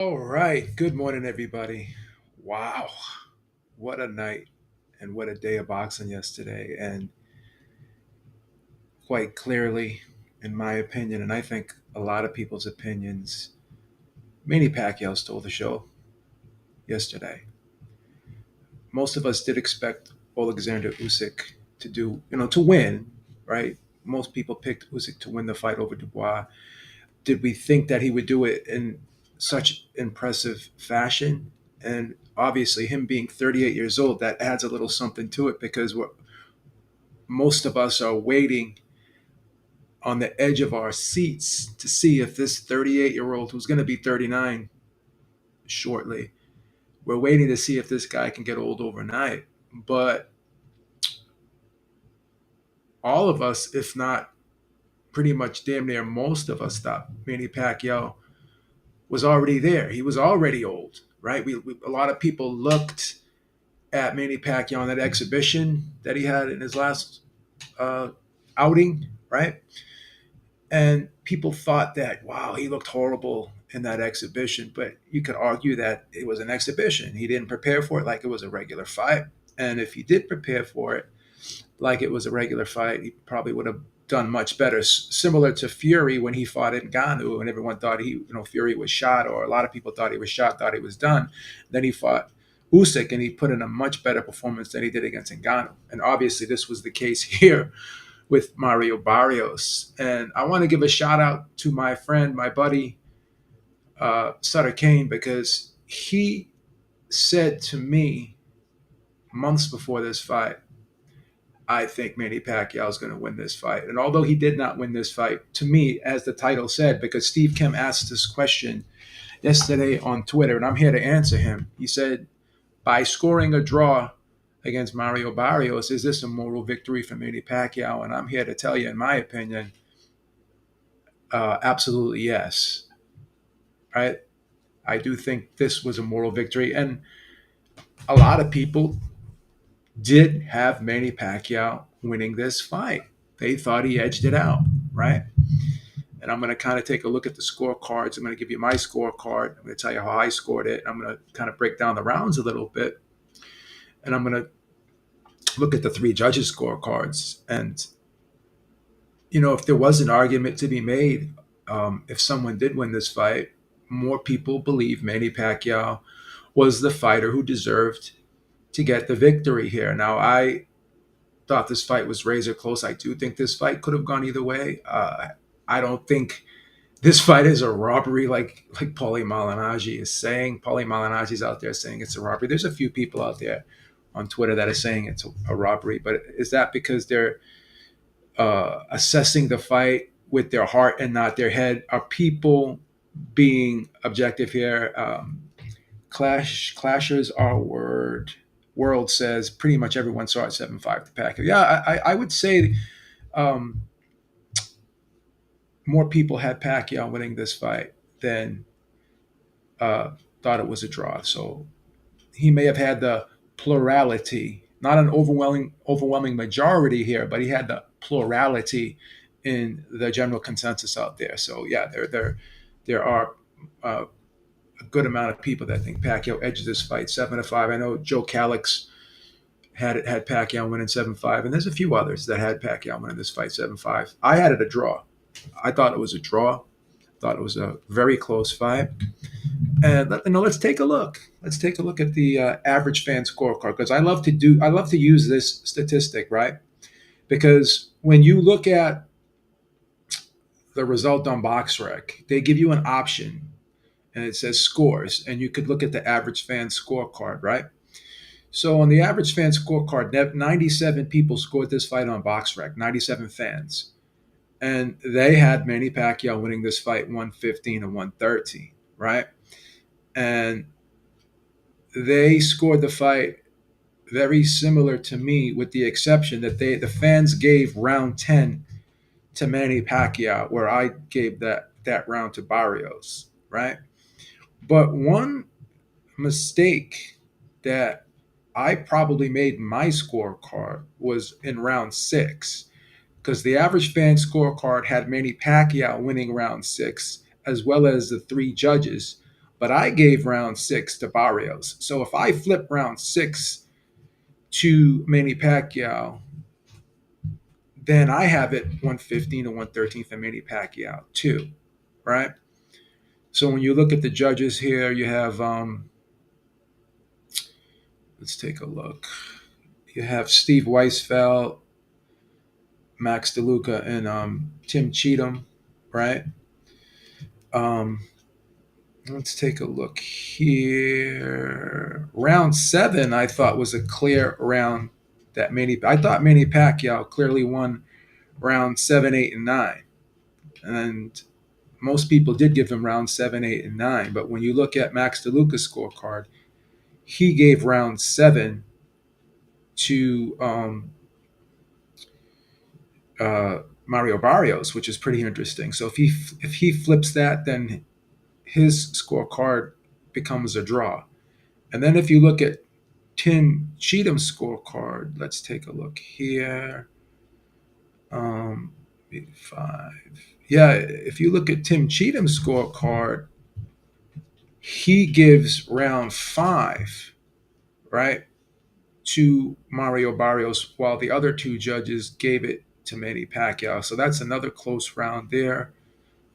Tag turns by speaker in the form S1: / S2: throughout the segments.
S1: All right. Good morning, everybody. Wow. What a night and what a day of boxing yesterday. And quite clearly, in my opinion, and I think a lot of people's opinions, Manny Pacquiao stole the show yesterday. Most of us did expect Alexander Usyk to to win, right? Most people picked Usyk to win the fight over Dubois. Did we think that he would do it in such impressive fashion? And obviously, him being 38 years old, that adds a little something to it because most of us are waiting on the edge of our seats to see if this 38-year-old, who's going to be 39 shortly, we're waiting to see if this guy can get old overnight. But all of us, if not pretty much damn near most of us, thought Manny Pacquiao was already there. He was already old, right? A lot of people looked at Manny Pacquiao in that exhibition that he had in his last uh, outing, right? And people thought that, wow, he looked horrible in that exhibition. But you could argue that it was an exhibition. He didn't prepare for it like it was a regular fight. And if he did prepare for it like it was a regular fight, he probably would have done much better. Similar to Fury when he fought in Ngannou, and everyone thought Fury was shot, or a lot of people thought he was shot, thought he was done. Then he fought Usyk, and he put in a much better performance than he did against Ngannou. And obviously, this was the case here with Mario Barrios. And I want to give a shout out to my friend, my buddy, Sutter Kane, because he said to me months before this fight, I think Manny Pacquiao is going to win this fight. And although he did not win this fight, to me, as the title said, because Steve Kim asked this question yesterday on Twitter, and I'm here to answer him. He said, by scoring a draw against Mario Barrios, is this a moral victory for Manny Pacquiao? And I'm here to tell you, in my opinion, absolutely yes. Right? I do think this was a moral victory. And a lot of people did have Manny Pacquiao winning this fight. They thought he edged it out, right? And I'm going to kind of take a look at the scorecards. I'm going to give you my scorecard. I'm going to tell you how I scored it. I'm going to kind of break down the rounds a little bit. And I'm going to look at the three judges' scorecards. And, if there was an argument to be made, if someone did win this fight, more people believe Manny Pacquiao was the fighter who deserved to get the victory here. Now, I thought this fight was razor close. I do think this fight could have gone either way. I don't think this fight is a robbery like Paulie Malignaggi is saying. Paulie Malignaggi's out there saying it's a robbery. There's a few people out there on Twitter that are saying it's a robbery, but is that because they're assessing the fight with their heart and not their head? Are people being objective here? Clashers are word. World says pretty much everyone saw it 7-5 to Pacquiao. Yeah, I would say um, more people had Pacquiao winning this fight than uh, thought it was a draw. So he may have had the plurality, not an overwhelming majority here, but he had the plurality in the general consensus out there. So yeah, there are a good amount of people that think Pacquiao edges this fight 7-5. I know Joe Calix had Pacquiao winning 7-5, and there's a few others that had Pacquiao winning this fight 7-5. I had it a draw. I thought it was a draw. Thought it was a very close fight. And let's take a look. Let's take a look at the average fan scorecard because I love to use this statistic, right? Because when you look at the result on BoxRec, they give you an option and it says scores, and you could look at the average fan scorecard, right? So on the average fan scorecard, 97 people scored this fight on BoxRec, 97 fans, and they had Manny Pacquiao winning this fight 115 and 113, right? And they scored the fight very similar to me, with the exception that the fans gave round 10 to Manny Pacquiao, where I gave that round to Barrios, right? But one mistake that I probably made in my scorecard was in round six, because the average fan scorecard had Manny Pacquiao winning round six, as well as the three judges but I gave round 6 to Barrios. So if I flip round 6 to Manny Pacquiao, then I have it 115 to 113 for Manny Pacquiao too, right? So when you look at the judges here, you have let's take a look. You have Steve Weisfeld, Max DeLuca, and Tim Cheatham, right? Um, let's take a look here. Round 7, I thought was a clear round that I thought Manny Pacquiao clearly won round 7, 8, and 9, and most people did give him round 7, 8, and 9. But when you look at Max DeLuca's scorecard, he gave round 7 to Mario Barrios, which is pretty interesting. So if he flips that, then his scorecard becomes a draw. And then if you look at Tim Cheatham's scorecard, let's take a look here. 5. Yeah, if you look at Tim Cheatham's scorecard, he gives round 5, right, to Mario Barrios, while the other two judges gave it to Manny Pacquiao. So that's another close round there.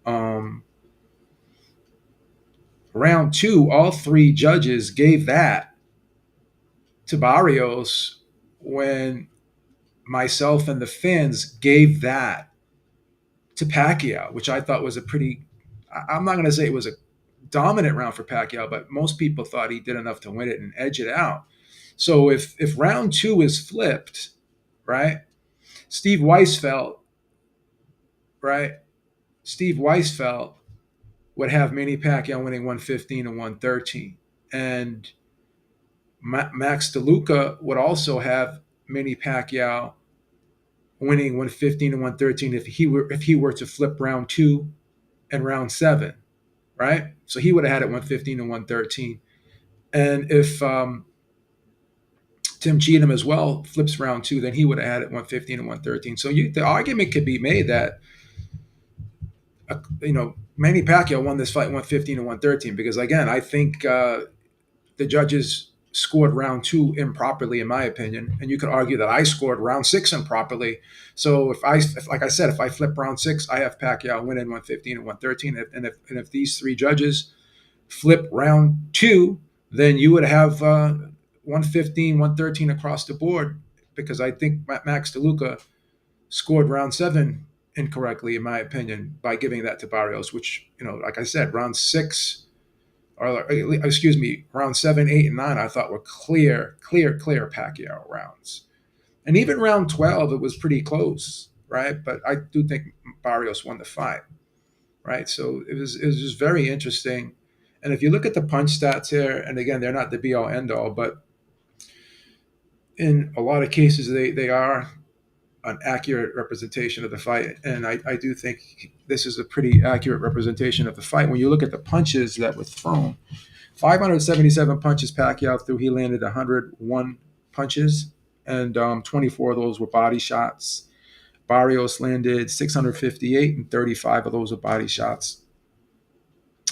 S1: Um, round 2, all 3 judges gave that to Barrios when myself and the fans gave that to Pacquiao, which I thought was a pretty, I'm not going to say it was a dominant round for Pacquiao, but most people thought he did enough to win it and edge it out. So if round 2 is flipped, right, Steve Weisfeld, right, Steve Weisfeld would have Manny Pacquiao winning 115 and 113. And Max DeLuca would also have Manny Pacquiao winning 115 and 113 if he were to flip round 2 and round 7, right? So he would have had it 115 and 113. And if Tim Cheatham as well flips round 2, then he would have had it 115 and 113. So the argument could be made that Manny Pacquiao won this fight 115 and 113 because, again, I think the judges scored round 2 improperly, in my opinion, and you could argue that I scored round 6 improperly. So like I said, if I flip round 6, I have Pacquiao winning 115 and 113, and if these 3 judges flip round 2, then you would have 115, 113 across the board, because I think Max DeLuca scored round 7 incorrectly, in my opinion, by giving that to Barrios, which, like I said, round 6, or excuse me, round 7, 8, and 9, I thought were clear Pacquiao rounds. And even round 12, it was pretty close, right? But I do think Barrios won the fight, right? So it was just very interesting. And if you look at the punch stats here, and again, they're not the be all end all, but in a lot of cases, they are an accurate representation of the fight. And I do think this is a pretty accurate representation of the fight. When you look at the punches that were thrown, 577 punches Pacquiao threw. He landed 101 punches, and 24 of those were body shots. Barrios landed 658, and 35 of those were body shots.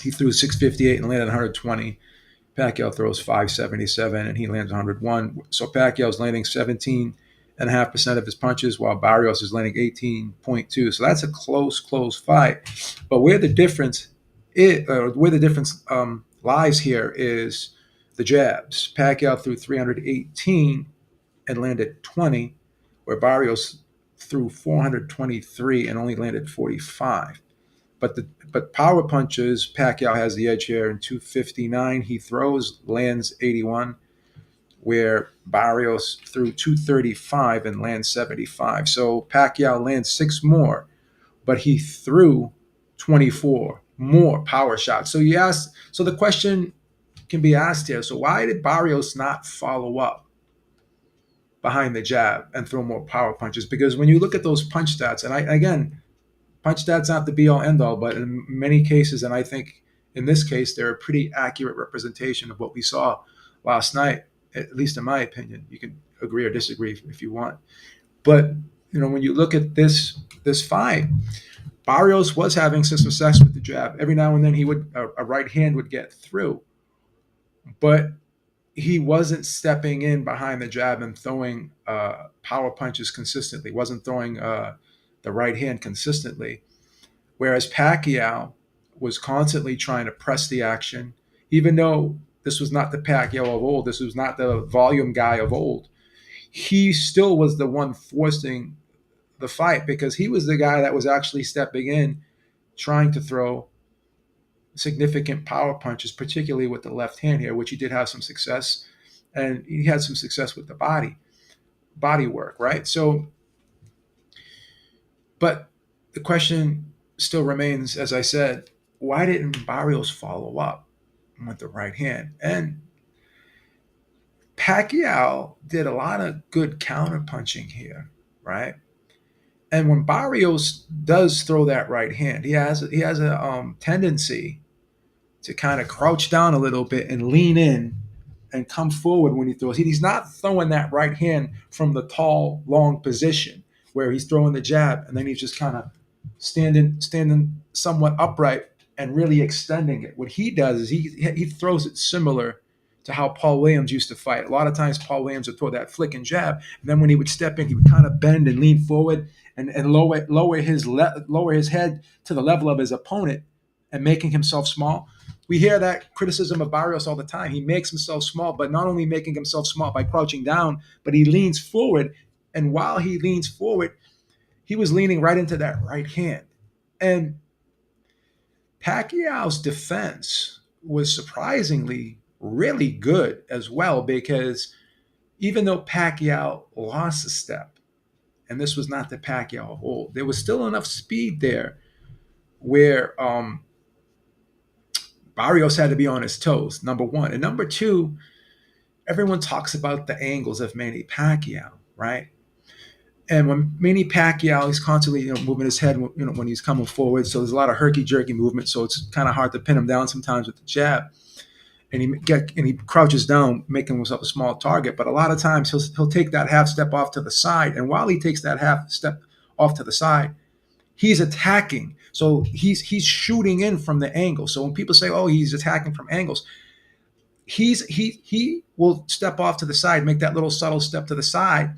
S1: He threw 658 and landed 120. Pacquiao throws 577 and he lands 101. So Pacquiao's landing 17.5% of his punches, while Barrios is landing 18.2. So that's a close fight. But where the difference lies here is the jabs. Pacquiao threw 318 and landed 20, where Barrios threw 423 and only landed 45. But power punches, Pacquiao has the edge here in 259. He throws, lands 81, where Barrios threw 235 and lands 75. So Pacquiao lands 6 more, but he threw 24 more power shots. So the question can be asked here. So why did Barrios not follow up behind the jab and throw more power punches? Because when you look at those punch stats, and punch stats not the be all end all, but in many cases, and I think in this case, they're a pretty accurate representation of what we saw last night, at least in my opinion. You can agree or disagree if you want. But when you look at this fight, Barrios was having some success with the jab. Every now and then he would a right hand would get through, but he wasn't stepping in behind the jab and throwing power punches consistently. Wasn't throwing the right hand consistently. Whereas Pacquiao was constantly trying to press the action, even though this was not the Pacquiao of old. This was not the volume guy of old. He still was the one forcing the fight because he was the guy that was actually stepping in, trying to throw significant power punches, particularly with the left hand here, which he did have some success, and he had some success with the body work, right? So, but the question still remains, as I said, why didn't Barrios follow up with the right hand? And Pacquiao did a lot of good counter punching here, right? And when Barrios does throw that right hand, he has a tendency to kind of crouch down a little bit and lean in and come forward when he throws. He's not throwing that right hand from the tall, long position where he's throwing the jab and then he's just kind of standing somewhat upright and really extending it. What he does is he throws it similar to how Paul Williams used to fight. A lot of times Paul Williams would throw that flick and jab, and then when he would step in, he would kind of bend and lean forward and lower his head to the level of his opponent and making himself small. We hear that criticism of Barrios all the time. He makes himself small, but not only making himself small by crouching down, but he leans forward. And while he leans forward, he was leaning right into that right hand. And Pacquiao's defense was surprisingly really good as well because even though Pacquiao lost a step, and this was not the Pacquiao of old, there was still enough speed there where Barrios had to be on his toes, number one. And number two, everyone talks about the angles of Manny Pacquiao, right? And when Manny Pacquiao, he's constantly moving his head when he's coming forward. So there's a lot of herky-jerky movement. So it's kind of hard to pin him down sometimes with the jab. And he crouches down, making himself a small target. But a lot of times he'll take that half step off to the side. And while he takes that half step off to the side, he's attacking. So he's shooting in from the angle. So when people say, "Oh, he's attacking from angles," he will step off to the side, make that little subtle step to the side.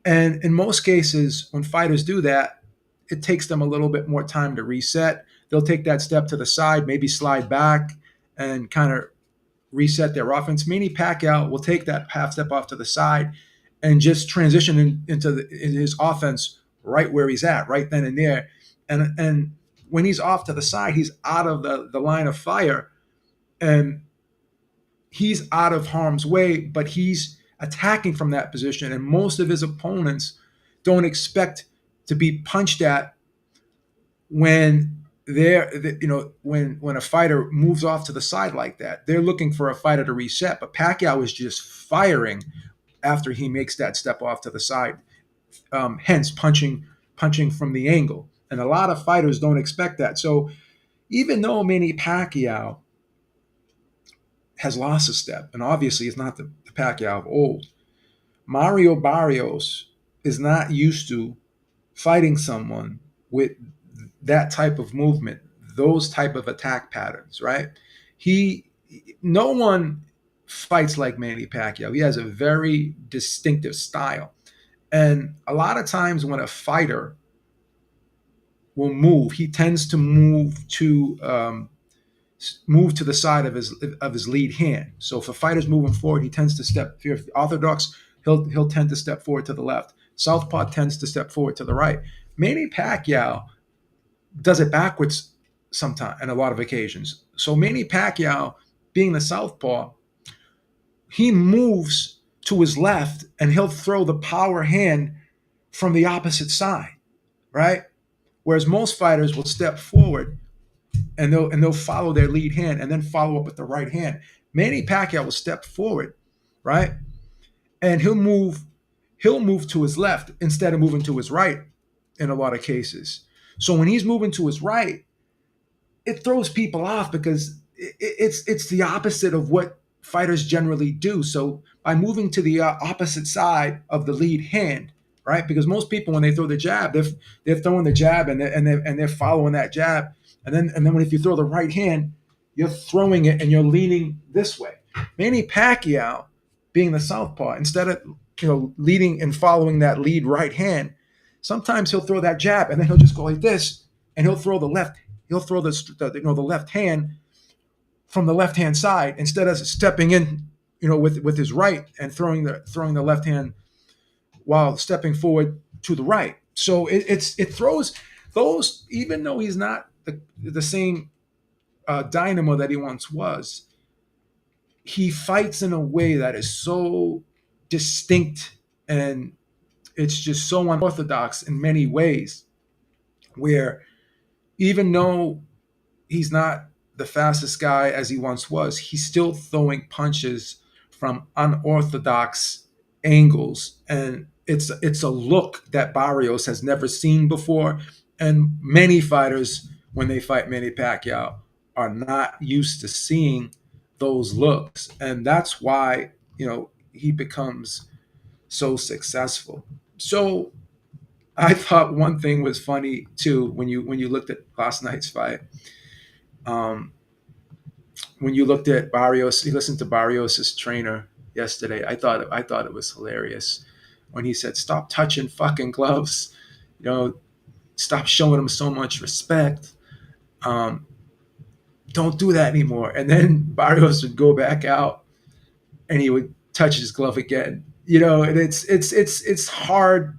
S1: And in most cases, when fighters do that, it takes them a little bit more time to reset. They'll take that step to the side, maybe slide back and kind of reset their offense. Manny Pacquiao will take that half step off to the side and just transition into his offense right where he's at, right then and there. And when he's off to the side, he's out of the line of fire and he's out of harm's way, but he's attacking from that position. And most of his opponents don't expect to be punched at when when a fighter moves off to the side like that. They're looking for a fighter to reset, but Pacquiao is just firing after he makes that step off to the side, hence punching from the angle. And a lot of fighters don't expect that. So even though Manny Pacquiao has lost a step, and obviously is not the Pacquiao of old, Mario Barrios is not used to fighting someone with that type of movement, those type of attack patterns, right? No one fights like Manny Pacquiao. He has a very distinctive style. And a lot of times when a fighter will move, he tends to move to the side of his lead hand. So if a fighter's moving forward, he tends to step. If you're orthodox, he'll tend to step forward to the left. Southpaw tends to step forward to the right. Manny Pacquiao does it backwards sometimes, and a lot of occasions. So Manny Pacquiao, being the southpaw, he moves to his left, and he'll throw the power hand from the opposite side, right? Whereas most fighters will step forward and they'll follow their lead hand and then follow up with the right hand. Manny Pacquiao will step forward, right? And he'll move to his left instead of moving to his right in a lot of cases. So when he's moving to his right, it throws people off because it's the opposite of what fighters generally do. So by moving to the opposite side of the lead hand, right? Because most people when they throw the jab, they're throwing the jab and they're following that jab, and then when if you throw the right hand, you're throwing it and you're leaning this way. Manny Pacquiao, being the southpaw, instead of leading and following that lead right hand, sometimes he'll throw that jab and then he'll just go like this, and he'll throw the left. He'll throw the left hand from the left hand side instead of stepping in, with his right and throwing the left hand while stepping forward to the right. So it throws those, even though he's not the same dynamo that he once was. He fights in a way that is so distinct, and it's just so unorthodox in many ways, where even though he's not the fastest guy as he once was, he's still throwing punches from unorthodox angles, and it's a look that Barrios has never seen before, and many fighters when they fight Manny Pacquiao are not used to seeing those looks, and that's why he becomes so successful. So I thought one thing was funny too when you looked at last night's fight. Um, when you looked at Barrios, you listened to Barrios' trainer yesterday. I thought it was hilarious when he said, "Stop touching fucking gloves," you know, stop showing them so much respect. Um, don't do that anymore. And then Barrios would go back out and he would touch his glove again. And it's hard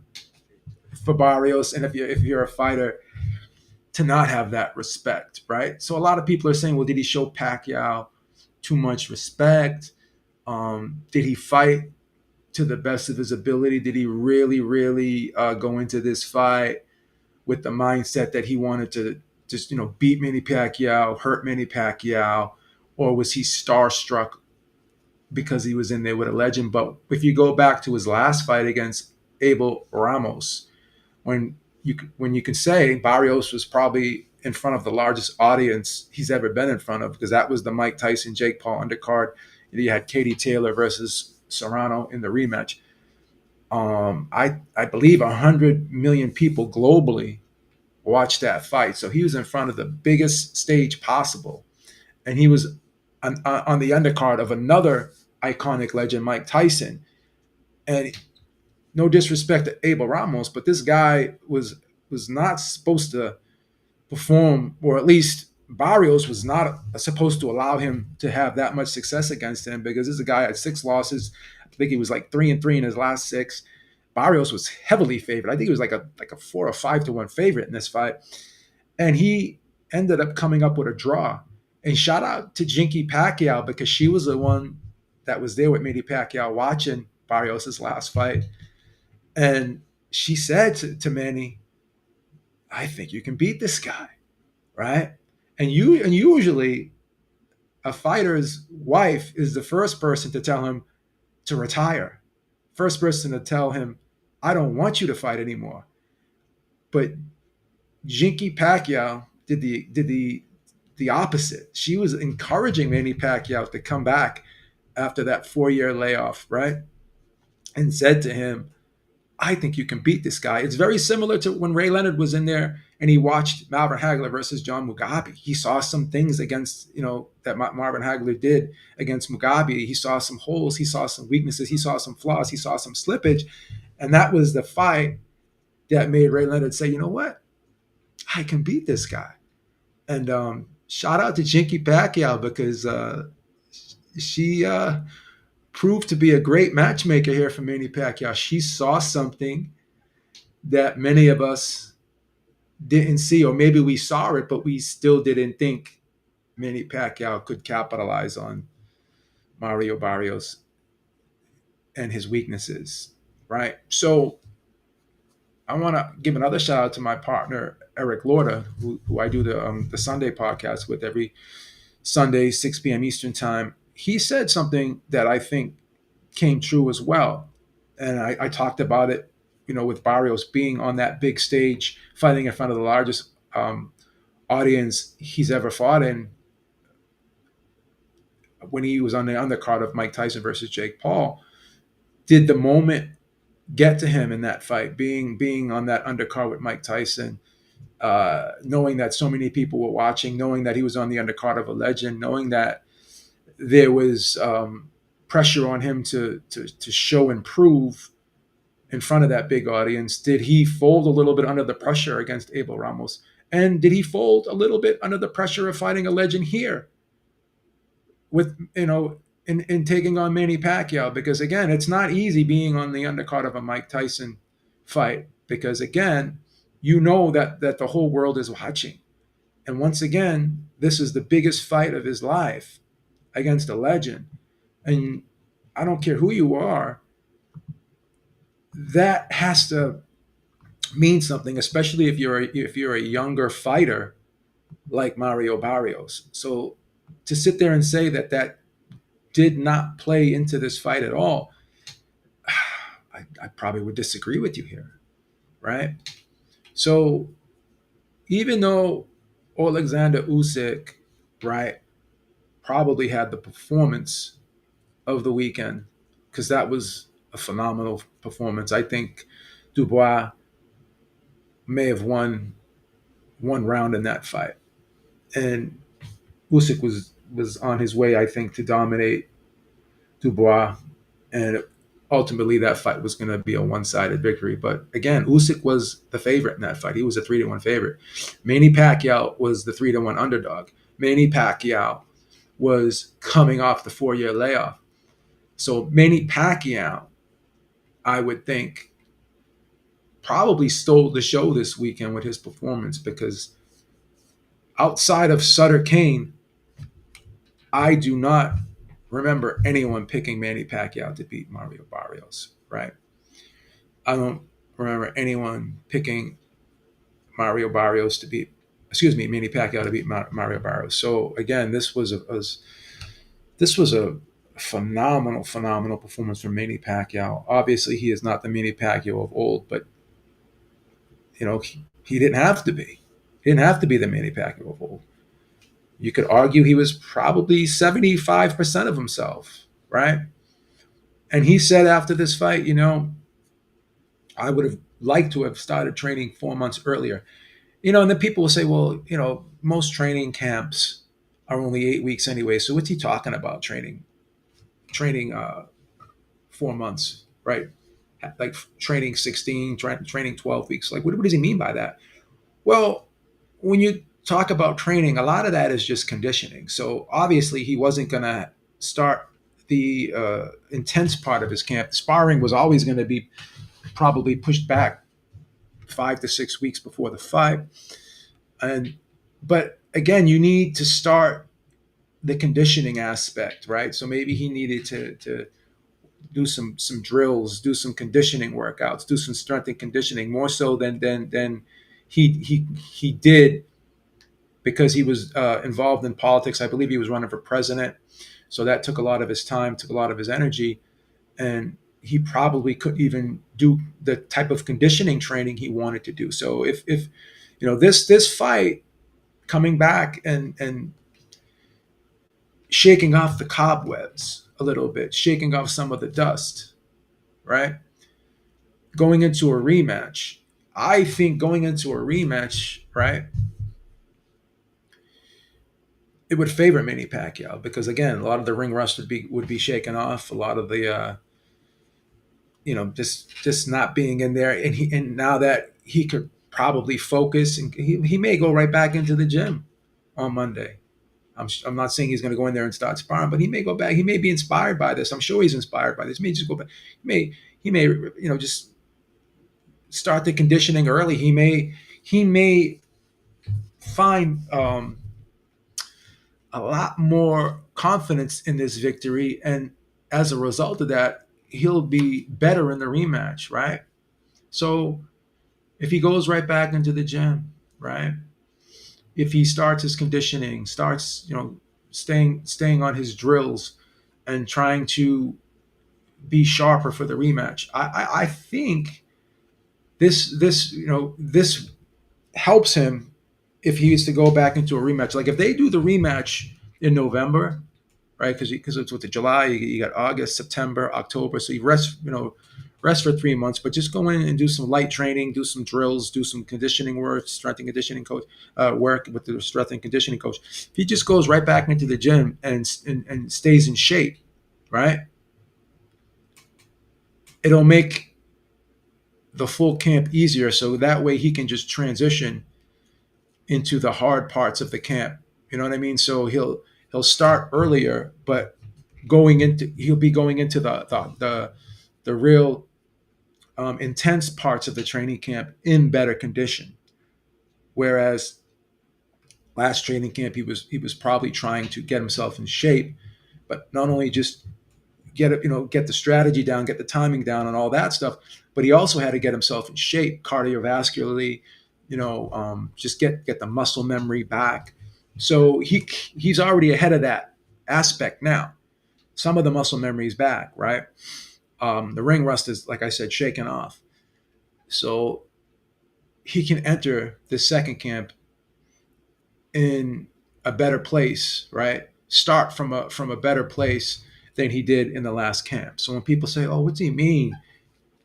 S1: for Barrios, and if you're a fighter, to not have that respect, right? So a lot of people are saying, well, did he show Pacquiao too much respect? Did he fight to the best of his ability? Did he really, really go into this fight with the mindset that he wanted to just, beat Manny Pacquiao, hurt Manny Pacquiao, or was he starstruck because he was in there with a legend? But if you go back to his last fight against Abel Ramos, when you can say Barrios was probably in front of the largest audience he's ever been in front of, because that was the Mike Tyson Jake Paul undercard. You had Katie Taylor versus Serrano in the rematch. I believe 100 million people globally watched that fight. So he was in front of the biggest stage possible, and he was on the undercard of another iconic legend, Mike Tyson. And no disrespect to Abel Ramos, but this guy was not supposed to perform, or at least Barrios was not supposed to allow him to have that much success against him, because this is a guy had 6 losses. I think he was like 3-3 in his last 6. Barrios was heavily favored. I think he was like a 4 or 5-1 favorite in this fight, and he ended up coming up with a draw. And shout out to Jinky Pacquiao, because she was the one that was there with Manny Pacquiao watching Barrios' last fight, and she said to Manny, "I think you can beat this guy." Right? And usually a fighter's wife is the first person to tell him to retire. First person to tell him, "I don't want you to fight anymore." But Jinky Pacquiao did the opposite. She was encouraging Manny Pacquiao to come back after that 4-year layoff, right? And said to him, "I think you can beat this guy." It's very similar to when Ray Leonard was in there and he watched Marvin Hagler versus John Mugabe. He saw some things against, that Marvin Hagler did against Mugabe. He saw some holes, he saw some weaknesses, he saw some flaws, he saw some slippage. And that was the fight that made Ray Leonard say, "You know what? I can beat this guy." And shout out to Jinky Pacquiao, because she proved to be a great matchmaker here for Manny Pacquiao. She saw something that many of us didn't see, or maybe we saw it, but we still didn't think Manny Pacquiao could capitalize on Mario Barrios and his weaknesses, right? So I want to give another shout out to my partner, Eric Lorda, who I do the Sunday podcast with every Sunday, 6 p.m. Eastern time. He said something that I think came true as well. And I talked about it, with Barrios being on that big stage, fighting in front of the largest audience he's ever fought in, when he was on the undercard of Mike Tyson versus Jake Paul. Did the moment get to him in that fight, being on that undercard with Mike Tyson, knowing that so many people were watching, knowing that he was on the undercard of a legend, knowing that there was pressure on him to show and prove in front of that big audience. Did he fold a little bit under the pressure against Abel Ramos? And did he fold a little bit under the pressure of fighting a legend here with, in taking on Manny Pacquiao? Because again, it's not easy being on the undercard of a Mike Tyson fight, because again, that the whole world is watching. And once again, this is the biggest fight of his life against a legend. And I don't care who you are, that has to mean something, especially if you're a younger fighter like Mario Barrios. So to sit there and say that did not play into this fight at all, I probably would disagree with you here, right? So even though Alexander Usyk, right, probably had the performance of the weekend, because that was a phenomenal performance. I think Dubois may have won one round in that fight, and Usyk was on his way, I think, to dominate Dubois, and ultimately that fight was going to be a one-sided victory. But again, Usyk was the favorite in that fight. He was a 3-1 favorite. Manny Pacquiao was the 3-1 underdog. Manny Pacquiao was coming off the 4-year layoff. So Manny Pacquiao, I would think, probably stole the show this weekend with his performance, because outside of Sutter Kane, I do not remember anyone picking Manny Pacquiao to beat Mario Barrios, right? I don't remember anyone picking Manny Pacquiao to beat Mario Barrios. So again, this was a phenomenal, phenomenal performance from Manny Pacquiao. Obviously, he is not the Manny Pacquiao of old, but he didn't have to be. He didn't have to be the Manny Pacquiao of old. You could argue he was probably 75% of himself, right? And he said after this fight, I would have liked to have started training 4 months earlier. And then people will say, well, most training camps are only 8 weeks anyway. So what's he talking about training 4 months, right? Like training 16, training 12 weeks. Like, what does he mean by that? Well, when you talk about training, a lot of that is just conditioning. So obviously he wasn't going to start the intense part of his camp. The sparring was always going to be probably pushed back 5 to 6 weeks before the fight. But again, you need to start the conditioning aspect, right? So maybe he needed to do some drills, do some conditioning workouts, do some strength and conditioning more so than he did, because he was involved in politics. I believe he was running for president, so that took a lot of his time, took a lot of his energy, and he probably couldn't even do the type of conditioning training he wanted to do. So if this fight, coming back and shaking off the cobwebs a little bit, shaking off some of the dust, right? Going into a rematch, I think going into a rematch, right, it would favor Manny Pacquiao, because again, a lot of the ring rust would be shaken off, a lot of the just not being in there, and now that he could probably focus, and he may go right back into the gym on Monday. I'm not saying he's going to go in there and start sparring, but he may go back. He may be inspired by this. I'm sure he's inspired by this. He may just go back. He may just start the conditioning early. He may find a lot more confidence in this victory, and as a result of that, he'll be better in the rematch, right? So if he goes right back into the gym, right? If he starts his conditioning, starts staying on his drills, and trying to be sharper for the rematch, I think this helps him if he is to go back into a rematch. Like if they do the rematch in November, right? Because it's with the July, you got August, September, October, so you rest rest for 3 months, but just go in and do some light training, do some drills, do some conditioning work, strength and conditioning coach work with the strength and conditioning coach. If he just goes right back into the gym and stays in shape, right? It'll make the full camp easier, so that way he can just transition into the hard parts of the camp. You know what I mean? So he'll start earlier, but he'll be going into the real intense parts of the training camp in better condition. Whereas last training camp he was probably trying to get himself in shape, but not only just get the strategy down, get the timing down, and all that stuff, but he also had to get himself in shape cardiovascularly. Just get the muscle memory back. So he's already ahead of that aspect now. Some of the muscle memory is back, right? The ring rust is, like I said, shaken off. So he can enter the second camp in a better place, right? Start from a better place than he did in the last camp. So when people say, "Oh, what do you mean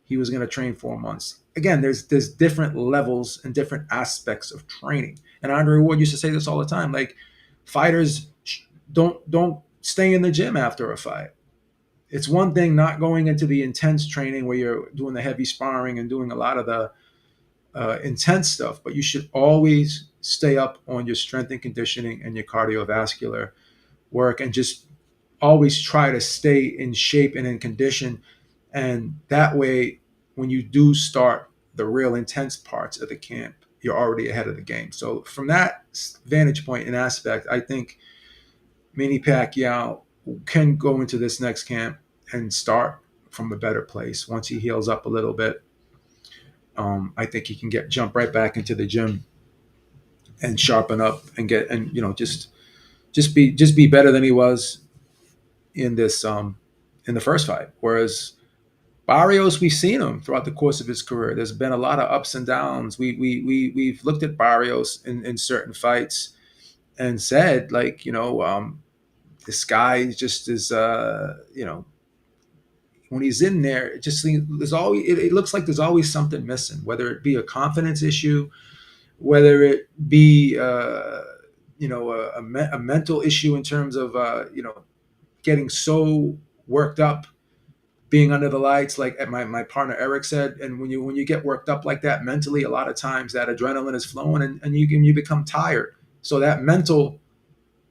S1: he was going to train 4 months?" Again, there's different levels and different aspects of training. And Andre Ward used to say this all the time: like, fighters don't stay in the gym after a fight. It's one thing not going into the intense training where you're doing the heavy sparring and doing a lot of the intense stuff, but you should always stay up on your strength and conditioning and your cardiovascular work, and just always try to stay in shape and in condition. And that way, when you do start the real intense parts of the camp, you're already ahead of the game. So from that vantage point and aspect, I think Manny Pacquiao can go into this next camp and start from a better place once he heals up a little bit. I think he can jump right back into the gym and sharpen up and just be better than he was in this in the first fight. Whereas Barrios, we've seen him throughout the course of his career. There's been a lot of ups and downs. We've looked at Barrios in certain fights and said, like, this guy just is when he's in there, it just seems there's always it looks like there's always something missing, whether it be a confidence issue, whether it be a mental issue in terms of getting so worked up, being under the lights, like my partner Eric said. And when you get worked up like that mentally, a lot of times that adrenaline is flowing, and you become tired. So that mental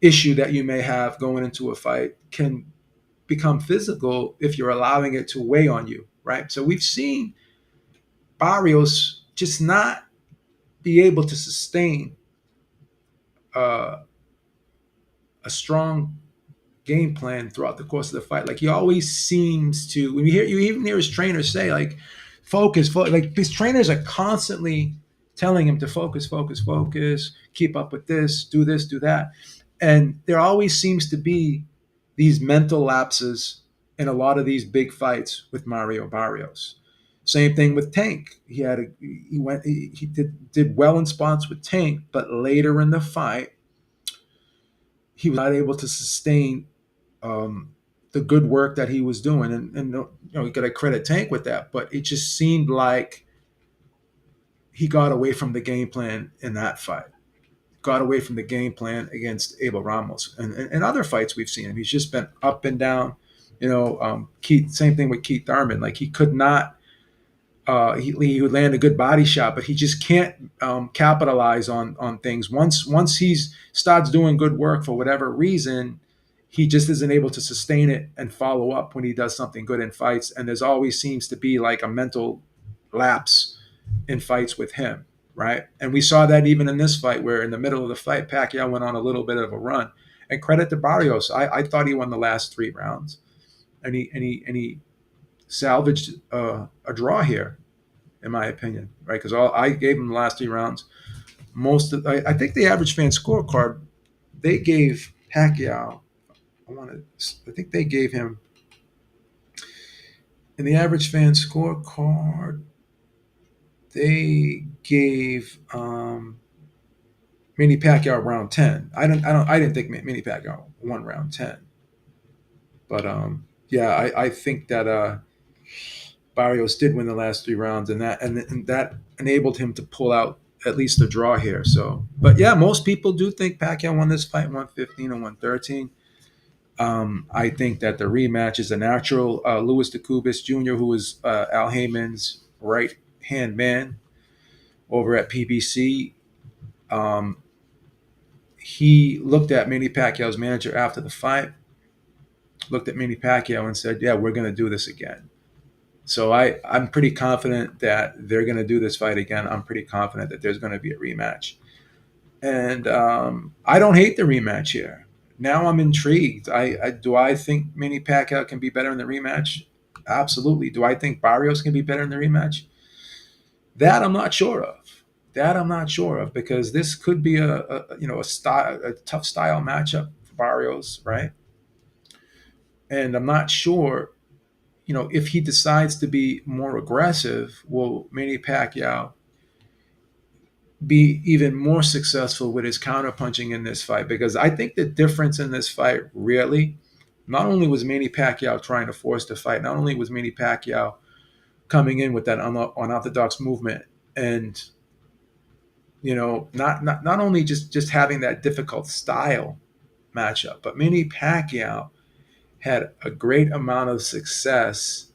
S1: issue that you may have going into a fight can become physical if you're allowing it to weigh on you, right? So we've seen Barrios just not be able to sustain uh, a strong game plan throughout the course of the fight. Like, he always seems to, when you even hear his trainers say, like, focus. Like, his trainers are constantly telling him to focus, keep up with this, do that. And there always seems to be these mental lapses in a lot of these big fights with Mario Barrios. Same thing with Tank. He did well in spots with Tank, but later in the fight, he was not able to sustain um, the good work that he was doing. And you got to credit Tank with that, but it just seemed like he got away from the game plan in that fight. Got away from the game plan against Abel Ramos, and other fights we've seen him. He's just been up and down. Keith. Same thing with Keith Thurman. Like, he could not. He would land a good body shot, but he just can't capitalize on things. Once he's starts doing good work for whatever reason, he just isn't able to sustain it and follow up when he does something good in fights. And there's always seems to be like a mental lapse in fights with him, right? And we saw that even in this fight, where in the middle of the fight, Pacquiao went on a little bit of a run. And credit to Barrios, I thought he won the last 3 rounds, and he salvaged a draw here, in my opinion, right? Because I gave him the last 3 rounds. I think the average fan scorecard, they gave Pacquiao. I think they gave him, in the average fan scorecard, they gave Manny Pacquiao round 10. I didn't think Manny Pacquiao won round 10, but yeah, I think that Barrios did win the last 3 rounds, and that enabled him to pull out at least a draw here. So, but yeah, most people do think Pacquiao won this fight 115 and 113. I think that the rematch is a natural. Louis DeCubis Jr., who was Al Heyman's right hand man over at PBC, um, he looked at Manny Pacquiao's manager after the fight, looked at Manny Pacquiao and said, "Yeah, we're going to do this again." So I'm pretty confident that they're going to do this fight again. I'm pretty confident that there's going to be a rematch. And I don't hate the rematch here. Now I'm intrigued. I think Manny Pacquiao can be better in the rematch? Absolutely. Do I think Barrios can be better in the rematch? That I'm not sure of. That I'm not sure of because this could be a tough style matchup for Barrios, right? And I'm not sure, if he decides to be more aggressive, will Manny Pacquiao be even more successful with his counterpunching in this fight? Because I think the difference in this fight really, not only was Manny Pacquiao trying to force the fight, not only was Manny Pacquiao coming in with that unorthodox movement, and not only just having that difficult style matchup, but Manny Pacquiao had a great amount of success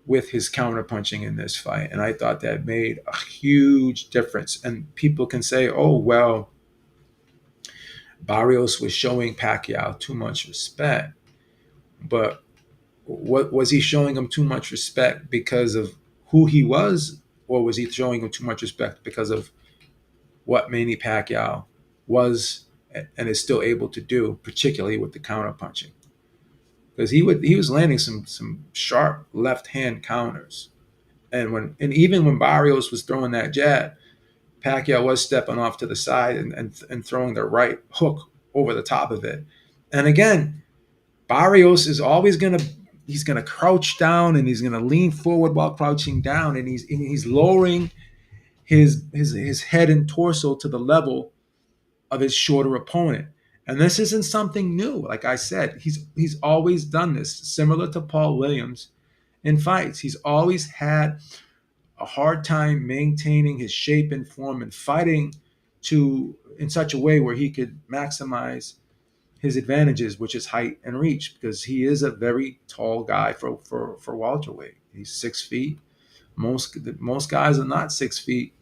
S1: with his counterpunching in this fight. And I thought that made a huge difference. And people can say, oh, well, Barrios was showing Pacquiao too much respect. But what was he showing him too much respect because of who he was? Or was he showing him too much respect because of what Manny Pacquiao was and is still able to do, particularly with the counterpunching? Because he was landing some sharp left hand counters. And even when Barrios was throwing that jab, Pacquiao was stepping off to the side and throwing the right hook over the top of it. And again, Barrios is always he's gonna crouch down and he's gonna lean forward while crouching down, and he's lowering his head and torso to the level of his shorter opponent. And this isn't something new. Like I said, he's always done this, similar to Paul Williams in fights. He's always had a hard time maintaining his shape and form and fighting to in such a way where he could maximize his advantages, which is height and reach, because he is a very tall guy for welterweight. He's 6 feet. Most guys are not 6 feet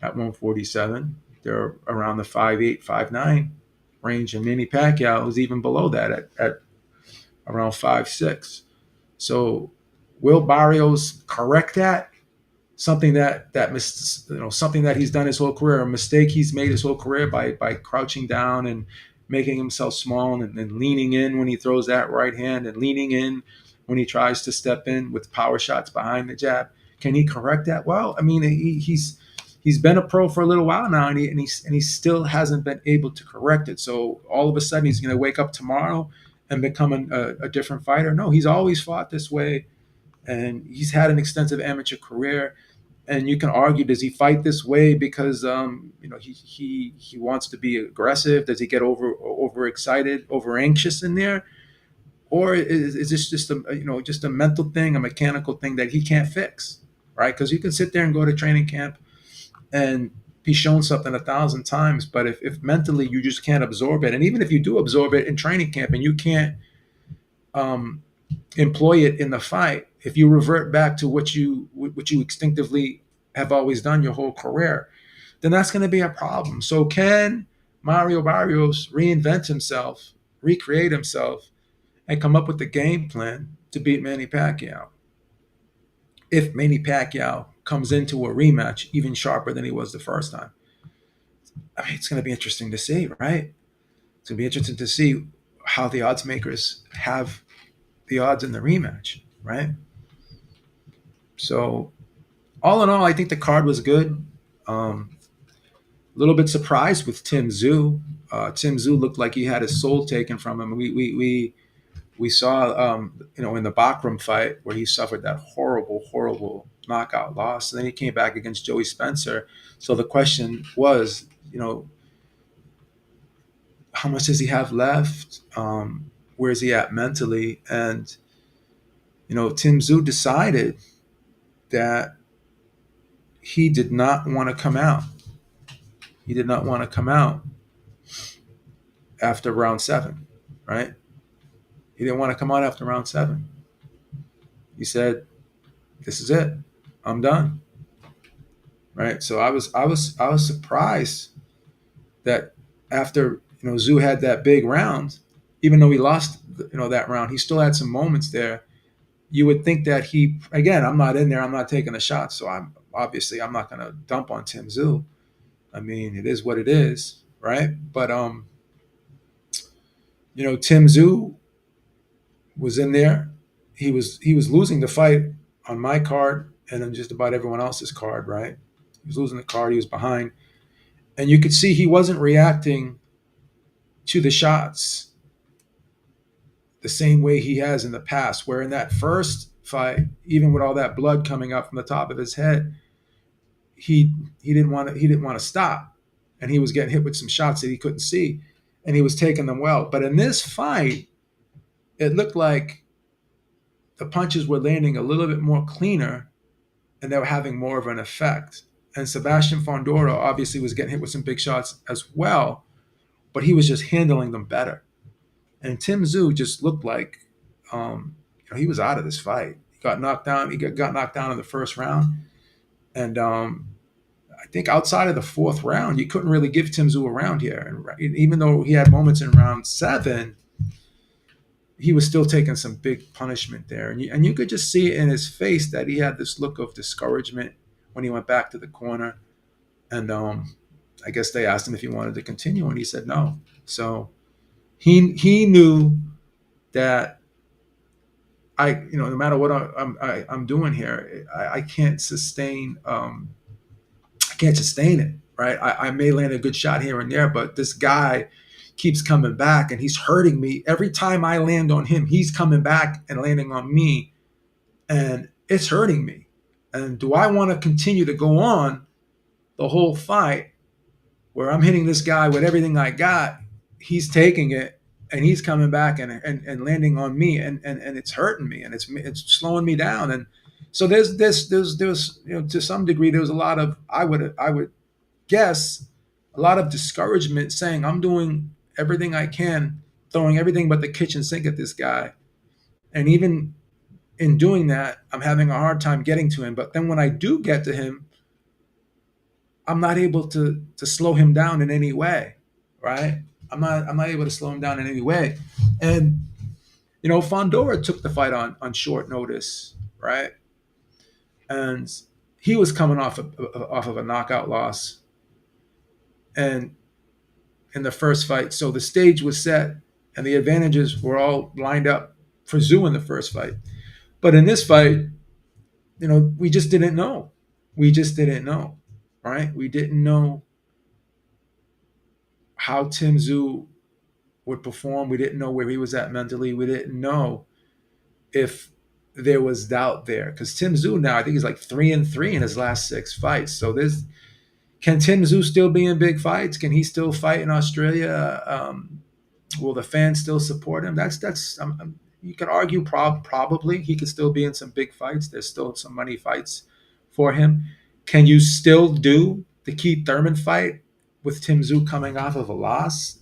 S1: at 147. They're around the 5'8", 5'9" range, and Manny Pacquiao is even below that at around 5'6". So will Barrios correct that? Something something that he's done his whole career, a mistake he's made his whole career by crouching down and making himself small and leaning in when he throws that right hand and leaning in when he tries to step in with power shots behind the jab. Can he correct that? Well, I mean, he's been a pro for a little while now, and he still hasn't been able to correct it. So all of a sudden, he's going to wake up tomorrow and become a different fighter? No, he's always fought this way, and he's had an extensive amateur career. And you can argue, does he fight this way because he wants to be aggressive? Does he get overexcited, over anxious in there, or is this just a mental thing, a mechanical thing that he can't fix, right? Because you can sit there and go to training camp and be shown something 1,000 times, but if mentally you just can't absorb it, and even if you do absorb it in training camp and you can't um, employ it in the fight, if you revert back to what you instinctively have always done your whole career, then that's going to be a problem. So can Mario Barrios reinvent himself, recreate himself, and come up with a game plan to beat Manny Pacquiao? If Manny Pacquiao comes into a rematch even sharper than he was the first time, I mean, it's going to be interesting to see, right? It's going to be interesting to see how the odds makers have the odds in the rematch, right? So, all in all, I think the card was good. A little bit surprised with Tim Tszyu. Tim Tszyu looked like he had his soul taken from him. We saw in the Bakram fight where he suffered that horrible knockout loss, and then he came back against Joey Spencer. So the question was, how much does he have left? Where is he at mentally? And Tim Tszyu decided that he did not want to come out. He did not want to come out after round seven, right? He didn't want to come out after round seven. He said, "This is it. I'm done." Right. So I was surprised that after Tszyu had that big round, even though he lost that round, he still had some moments there. You would think that he again. I'm not in there. I'm not taking a shot. So I'm not going to dump on Tszyu. I mean, it is what it is, right? But Tszyu was in there. He was losing the fight on my card and then just about everyone else's card, right? He was losing the card. He was behind, and you could see he wasn't reacting to the shots the same way he has in the past. Where in that first fight, even with all that blood coming up from the top of his head, he he didn't want to stop, and he was getting hit with some shots that he couldn't see, and he was taking them well. But in this fight, it looked like the punches were landing a little bit more cleaner, and they were having more of an effect. And Sebastian Fundora obviously was getting hit with some big shots as well, but he was just handling them better. And Tszyu just looked like he was out of this fight. He got knocked down. He got knocked down in the first round, and I think outside of the fourth round, you couldn't really give Tszyu a round here. And even though he had moments in round seven, he was still taking some big punishment there, and you could just see it in his face that he had this look of discouragement when he went back to the corner. And I guess they asked him if he wanted to continue, and he said no. So he knew that no matter what I'm doing here, I can't sustain it, right? I may land a good shot here and there, but this guy keeps coming back and he's hurting me. Every time I land on him, he's coming back and landing on me, and it's hurting me. And do I want to continue to go on the whole fight where I'm hitting this guy with everything I got? He's taking it and he's coming back and landing on me, and it's hurting me, and it's slowing me down. And so there's to some degree there was a lot of I would guess a lot of discouragement, saying I'm doing everything I can, throwing everything but the kitchen sink at this guy, and even in doing that, I'm having a hard time getting to him. But then when I do get to him, I'm not able to slow him down in any way, right? I'm not able to slow him down in any way. And Fundora took the fight on short notice, right? And he was coming off of a knockout loss, and in the first fight, so the stage was set, and the advantages were all lined up for Tszyu in the first fight. But in this fight, we just didn't know. We just didn't know, right? We didn't know how Tszyu would perform. We didn't know where he was at mentally. We didn't know if there was doubt there, because Tszyu now I think he's like 3-3 in his last 6 fights. So can Tszyu still be in big fights? Can he still fight in Australia? Will the fans still support him? That's you could argue probably he could still be in some big fights. There's still some money fights for him. Can you still do the Keith Thurman fight with Tszyu coming off of a loss?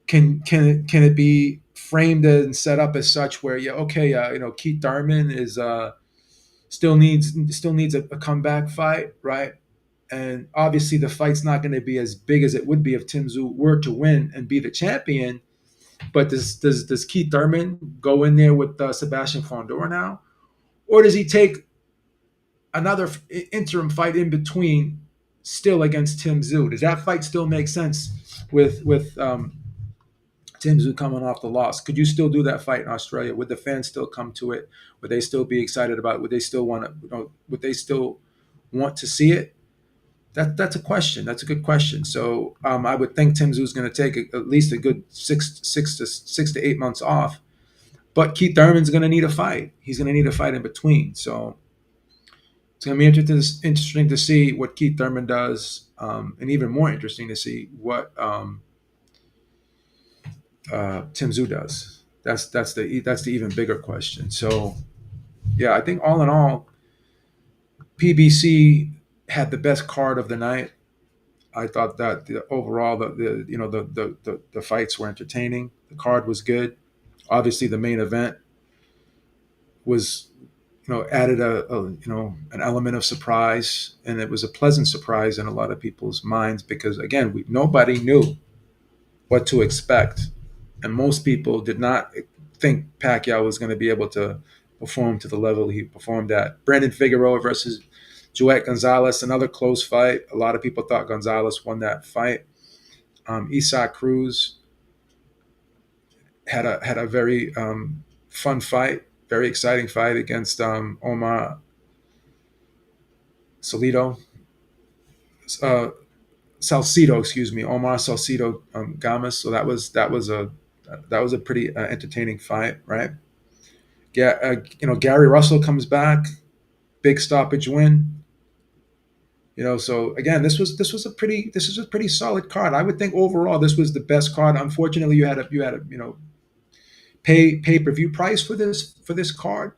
S1: Can it be framed and set up as such where Keith Thurman is still needs a comeback fight, right? And obviously the fight's not going to be as big as it would be if Tszyu were to win and be the champion. But does Keith Thurman go in there with Sebastian Fundora now, or does he take another interim fight in between, still against Tszyu? Does that fight still make sense with Tszyu coming off the loss? Could you still do that fight in Australia? Would the fans still come to it? Would they still be excited about it? Would they still want to? Would they still want to see it? That's a question. That's a good question. So I would think Tszyu is going to take at least a good 6 to 8 months off. But Keith Thurman's going to need a fight. He's going to need a fight in between. So it's going to be interesting to see what Keith Thurman does, and even more interesting to see what Tszyu does. That's the even bigger question. So yeah, I think all in all, PBC had the best card of the night. I thought that overall the fights were entertaining. The card was good. Obviously, the main event was added an element of surprise, and it was a pleasant surprise in a lot of people's minds because again, nobody knew what to expect, and most people did not think Pacquiao was going to be able to perform to the level he performed at. Brandon Figueroa versus Joet Gonzalez, another close fight. A lot of people thought Gonzalez won that fight. Isaac Cruz had a very fun fight, very exciting fight against Omar Salido, uh, Salcido, excuse me, Omar Salcido Gamas. So that was a pretty entertaining fight, right? Yeah, Gary Russell comes back, big stoppage win. So again, this was a pretty solid card. I would think overall this was the best card. Unfortunately, you had a pay per view price for this card,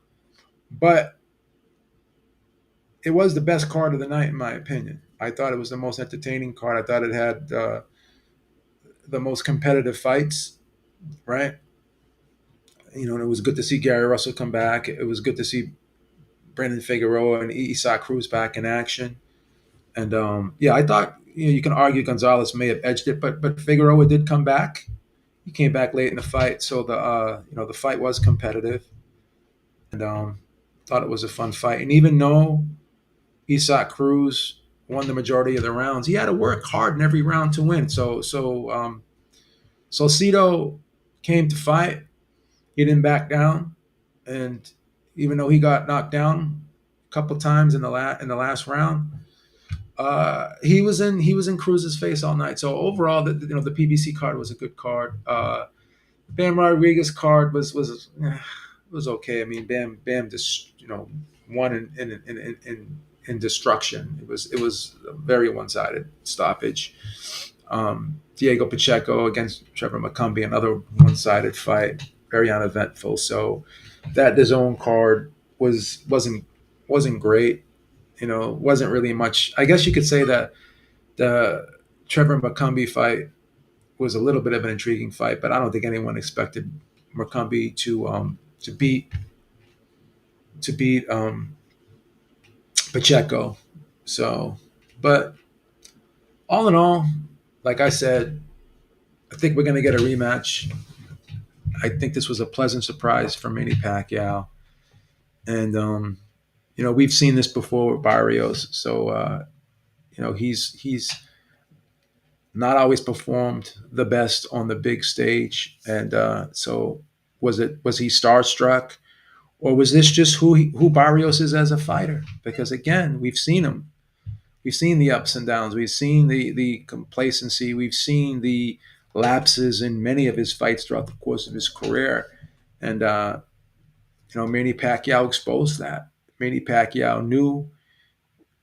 S1: but it was the best card of the night in my opinion. I thought it was the most entertaining card. I thought it had the most competitive fights, right? And it was good to see Gary Russell come back. It was good to see Brandon Figueroa and Isaac Cruz back in action. And yeah, I thought you can argue Gonzalez may have edged it, but Figueroa did come back. He came back late in the fight, so the fight was competitive, and thought it was a fun fight. And even though Isaac Cruz won the majority of the rounds, he had to work hard in every round to win. So Salcido came to fight. He didn't back down, and even though he got knocked down a couple times in the last round, he was in Cruz's face all night. So overall, the PBC card was a good card. Bam Rodriguez card was okay. I mean, Bam just won in destruction. It was a very one sided stoppage. Diego Pacheco against Trevor McCumbee, another one sided fight, very uneventful. So that DAZN card wasn't great. Wasn't really much. I guess you could say that the Trevor McCumbee fight was a little bit of an intriguing fight, but I don't think anyone expected McCumbee to beat Pacheco. So, but all in all, like I said, I think we're going to get a rematch. I think this was a pleasant surprise for Manny Pacquiao, and we've seen this before with Barrios. So he's not always performed the best on the big stage, and so was he starstruck, or was this just who Barrios is as a fighter? Because again, we've seen him. We've seen the ups and downs. We've seen the complacency. We've seen the lapses in many of his fights throughout the course of his career, and Manny Pacquiao exposed that. Manny Pacquiao knew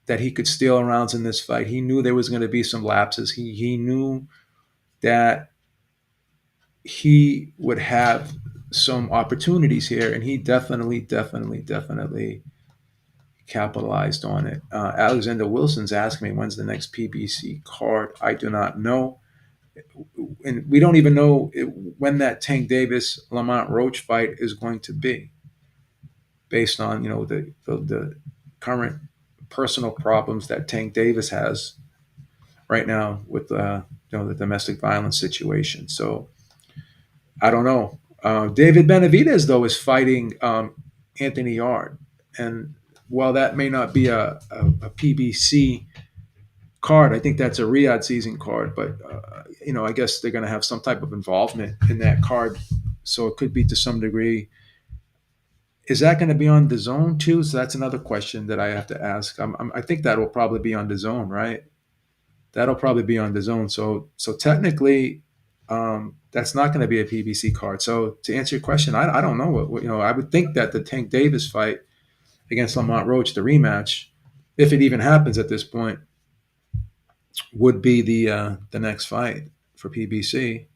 S1: that he could steal rounds in this fight. He knew there was going to be some lapses. He knew that he would have some opportunities here, and he definitely capitalized on it. Alexander Wilson's asking me when's the next PBC card. I do not know, and we don't even know when that Tank Davis Lamont Roach fight is going to be, based on the current personal problems that Tank Davis has right now with the domestic violence situation. So I don't know. David Benavidez, though, is fighting Anthony Yard. And while that may not be a PBC card, I think that's a Riyadh season card. But, I guess they're going to have some type of involvement in that card. So it could be to some degree. Is that going to be on the zone too? So that's another question that I have to ask. I think that will probably be on the zone, right? That'll probably be on the zone. So technically, that's not going to be a PBC card. So to answer your question, I don't know I would think that the Tank Davis fight against Lamont Roach, the rematch, if it even happens at this point, would be the next fight for PBC.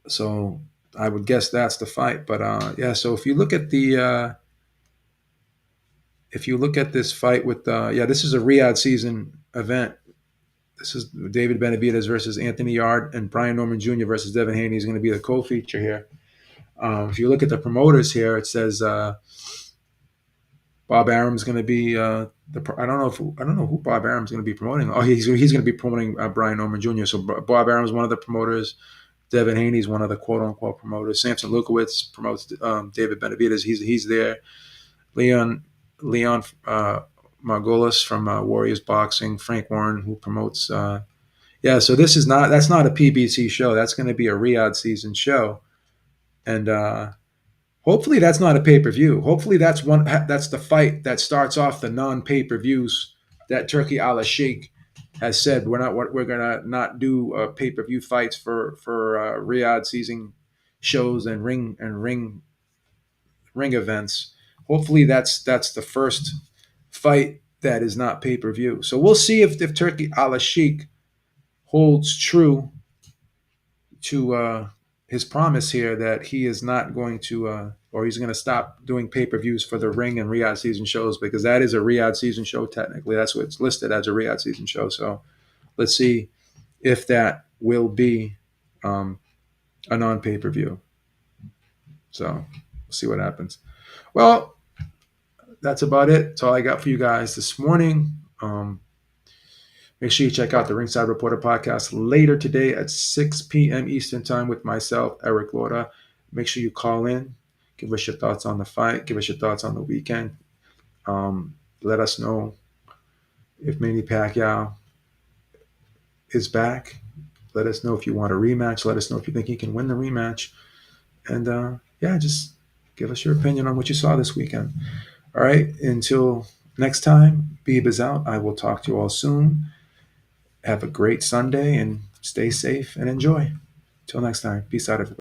S1: So I would guess that's the fight. But yeah, so if you look at if you look at this fight with, this is a Riyadh season event. This is David Benavidez versus Anthony Yard, and Brian Norman Jr. versus Devin Haney is going to be the co-feature here. If you look at the promoters here, it says Bob Arum's going to be I don't know who Bob Arum's going to be promoting. Oh, he's going to be promoting Brian Norman Jr. So Bob Arum's one of the promoters. Devin Haney's one of the quote unquote promoters. Samson Lukowitz promotes David Benavidez. He's there. Leon Margolis from Warriors Boxing. Frank Warren, who promotes. So that's not a PBC show. That's going to be a Riyadh season show, and hopefully that's not a pay-per-view. Hopefully that's the fight that starts off the non-pay-per-views that Turkey Al Sheikh has said we're gonna not do pay-per-view fights for Riyadh season shows and ring events. Hopefully that's the first fight that is not pay-per-view. So we'll see if Turkey Al Sheikh holds true to his promise here that he is not going to, or he's going to stop doing pay-per-views for the ring and Riyadh season shows, because that is a Riyadh season show technically. That's what it's listed as, a Riyadh season show. So let's see if that will be a non-pay-per-view. So we'll see what happens. Well, that's about it. That's all I got for you guys this morning. Make sure you check out the Ringside Reporter podcast later today at 6 p.m. Eastern Time with myself, Eric Lora. Make sure you call in. Give us your thoughts on the fight. Give us your thoughts on the weekend. Let us know if Manny Pacquiao is back. Let us know if you want a rematch. Let us know if you think he can win the rematch. And just give us your opinion on what you saw this weekend. All right. Until next time, Beeb is out. I will talk to you all soon. Have a great Sunday and stay safe and enjoy. Till next time. Peace out, everybody.